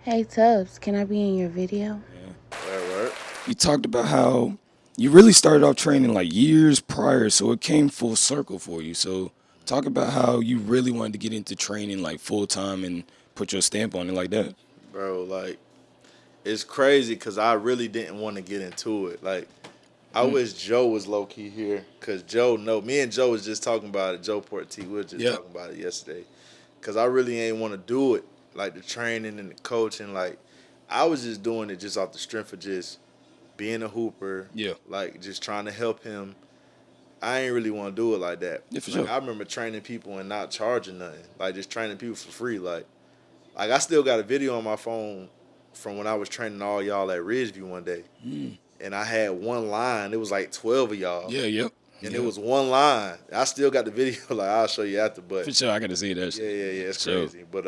Hey Tubbs, can I be in your video? Word. You talked about how you really started off training like years prior, so it came full circle for you. So talk about how you really wanted to get into training like full time and put your stamp on it like that. Bro, like, it's crazy because I really didn't want to get into it. Like, I wish Joe was low key here because me and Joe was just talking about it. Joe Porty, we were just Yep. talking about it yesterday. Because I really ain't want to do it, like the training and the coaching. Like, I was just doing it just off the strength of just being a hooper, Yeah. like just trying to help him. I ain't really want to do it like that. Yeah, for Like, sure. I remember training people and not charging nothing, like just training people for free. Like I still got a video on my phone from when I was training all y'all at Ridgeview one day, and I had one line. It was like 12 of y'all, Yeah, yep. and Yep. it was one line. I still got the video. Like I'll show you after, but For sure, I gotta see that yeah, shit. it's Sure. crazy. But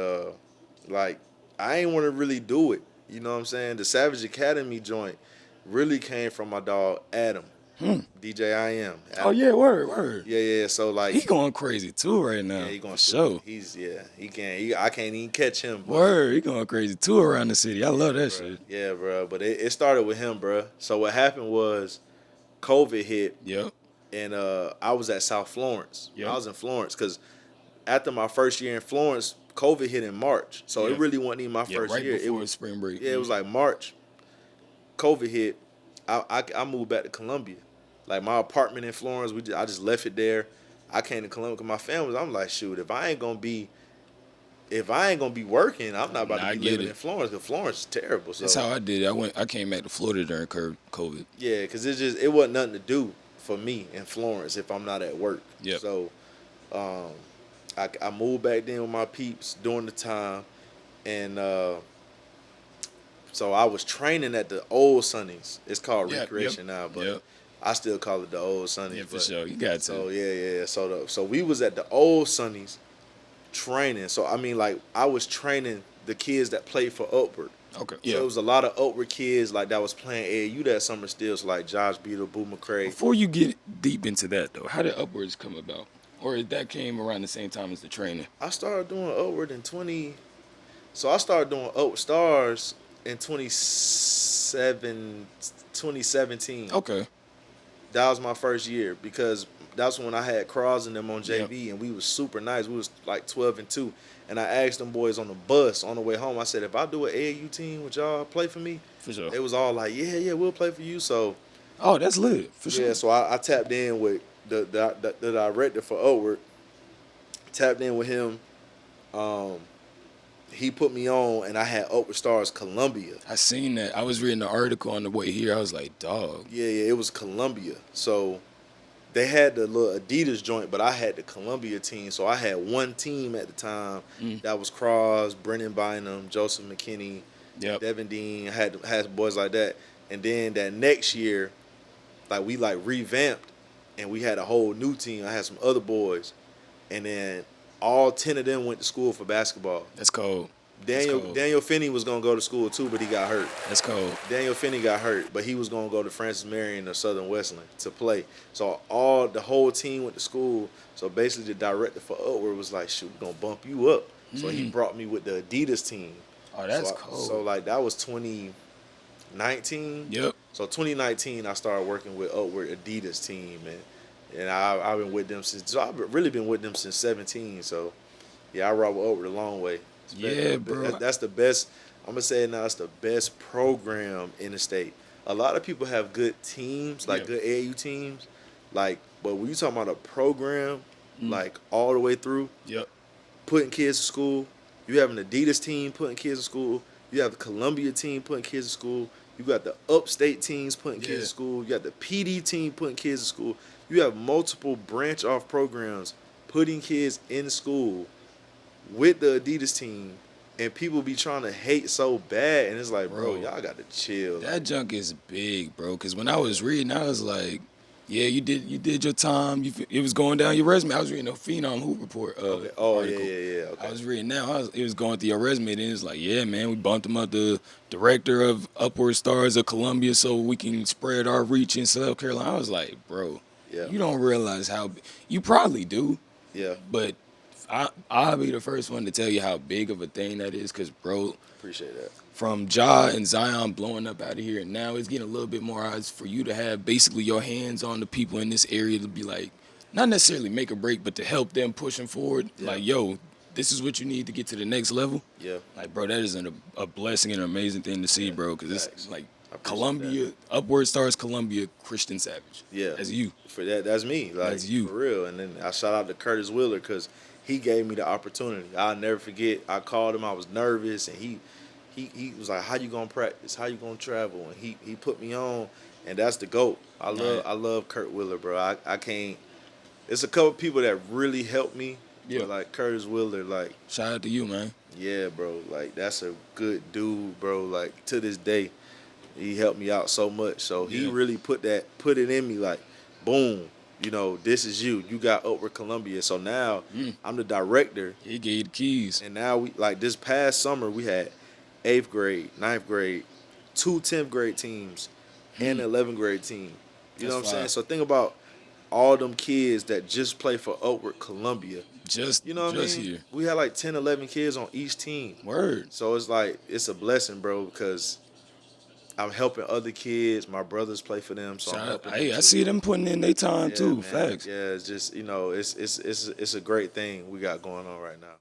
like I ain't want to really do it. You know what I'm saying? The Savage Academy joint really came from my dog Adam, DJ I am. Oh yeah, word. Yeah. So like He going crazy too right now. yeah, he going for sure. I can't even catch him. But, Word, he going crazy too around the city. I love that shit. yeah, bro. But it started with him, bro. So what happened was COVID hit, Yep. and I was at South Florence. Yep. I was in Florence because after my first year in Florence, COVID hit in March. So Yeah. it really wasn't even my Yeah, first right year. before spring break. Yeah, it was like March. COVID hit. I moved back to Columbia. Like my apartment in Florence, I just left it there. I came to Columbia because my family. I'm like, shoot, if I ain't gonna be working, I'm not about Nah, I to be get living it. in Florence because Florence is terrible. So That's how I did it. I came back to Florida during COVID. yeah, because it wasn't nothing to do for me in Florence if I'm not at work. Yep. So I moved back then with my peeps during the time, and so I was training at the old Sunnies. It's called Yep, Recreation yep, now, but yep. I still call it the old Sunnies. Yeah, for but- sure. You got to. So yeah. So we was at the old Sunnies training. So I mean, like I was training the kids that played for Upward. Okay. So Yeah. it was a lot of Upward kids like that was playing AAU that summer still. So like Josh Beadle, Boo McCray. Before you get deep into that though, how did Upwards come about? Or that came around the same time as the training? I started doing Upward in 20. So I started doing UpwardStars in 2017. Okay. That was my first year because that's when I had Cross and them on JV, and we was super nice. We was like 12-2, and I asked them boys on the bus on the way home. I said, if I do an AAU team, would y'all play for me? For sure. They was all like, yeah, we'll play for you. So Oh, that's lit. For sure. yeah, so I tapped in with the director for Upward. Tapped in with him. He put me on, and I had UpwardStars Columbia. I seen that. I was reading the article on the way here. I was like, dog. Yeah, it was Columbia. So they had the little Adidas joint, but I had the Columbia team. So I had one team at the time that was Cross, Brennan Bynum, Joseph McKinney, Yep. Devin Dean. I had boys like that. And then that next year, like we like revamped, and we had a whole new team. I had some other boys, and then all 10 of them went to school for basketball. That's cold. Daniel Finney was gonna go to school too, but he got hurt. That's cold. Daniel Finney got hurt, but he was gonna go to Francis Marion or Southern Wesleyan to play. So the whole team went to school. So basically, the director for Upward was like, "Shoot, we're gonna bump you up." So he brought me with the Adidas team. Oh, that's so cold. So like that was 2019. Yep. So 2019, I started working with Upward Adidas team, and I've been with them since. So I've really been with them since 17. So yeah, I rock with Upward a long way. Yeah, bro. That's the best. I'm gonna say it now. It's the best program in the state. A lot of people have good teams, like good AAU teams, like. But when you talking about a program, like all the way through, Yep. putting kids to school. You have an Adidas team putting kids to school. You have the Columbia team putting kids to school. You got the upstate teams putting kids to school. You got the PD team putting kids to school. You have multiple branch off programs putting kids in school with the Adidas team, and people be trying to hate so bad, and it's like, bro, y'all got to chill. That junk is big, bro. Because when I was reading, I was like, yeah, you did your time. It was going down your resume. I was reading a Phenom Hoop Report Okay. Oh, article. yeah. Okay. I was reading now. It was going through your resume, and it was like, yeah, man, we bumped him up the director of UpwardStars of Columbia so we can spread our reach in South Carolina. I was like, bro, Yeah. you don't realize how you probably do, Yeah. but I'll be the first one to tell you how big of a thing that is, because, bro, Appreciate that. from Ja and Zion blowing up out of here, and now it's getting a little bit more odds for you to have basically your hands on the people in this area to be like, not necessarily make a break, but to help them pushing forward. Yeah. Like, yo, this is what you need to get to the next level. Yeah. Like, bro, that is a blessing and an amazing thing to see, bro, because it's Facts. like I appreciate Columbia, Upward Stars Columbia, Christian Savage. Yeah. That's you. For that's me. Like, That's you. For real. And then I shout out to Curtis Wheeler because he gave me the opportunity. I'll never forget. I called him. I was nervous, and he was like, "How you gonna practice? How you gonna travel?" And he put me on, and that's the GOAT. I love Kurt Wheeler, bro. I can't. It's a couple people that really helped me. Yeah. But like Curtis Wheeler, like, Shout out to you, man. yeah, bro. Like, that's a good dude, bro. Like, to this day, he helped me out so much. So he Yeah. really put it in me, like, boom. You know, this is you. You got Upward Columbia. So now I'm the director. He gave you the keys. And now we, like, this past summer, we had 8th grade, 9th grade, 2 10th grade teams, and an 11th grade team. You know what I'm That's saying? fire. So think about all them kids that just play for Upward Columbia. You know what I mean? Here. We had like 10, 11 kids on each team. Word. So it's like, it's a blessing, bro, because I'm helping other kids. My brothers play for them, so I'm helping them Hey, I too. see them putting in their time Yeah, too. man. Facts. Yeah, it's just, you know, it's a great thing we got going on right now.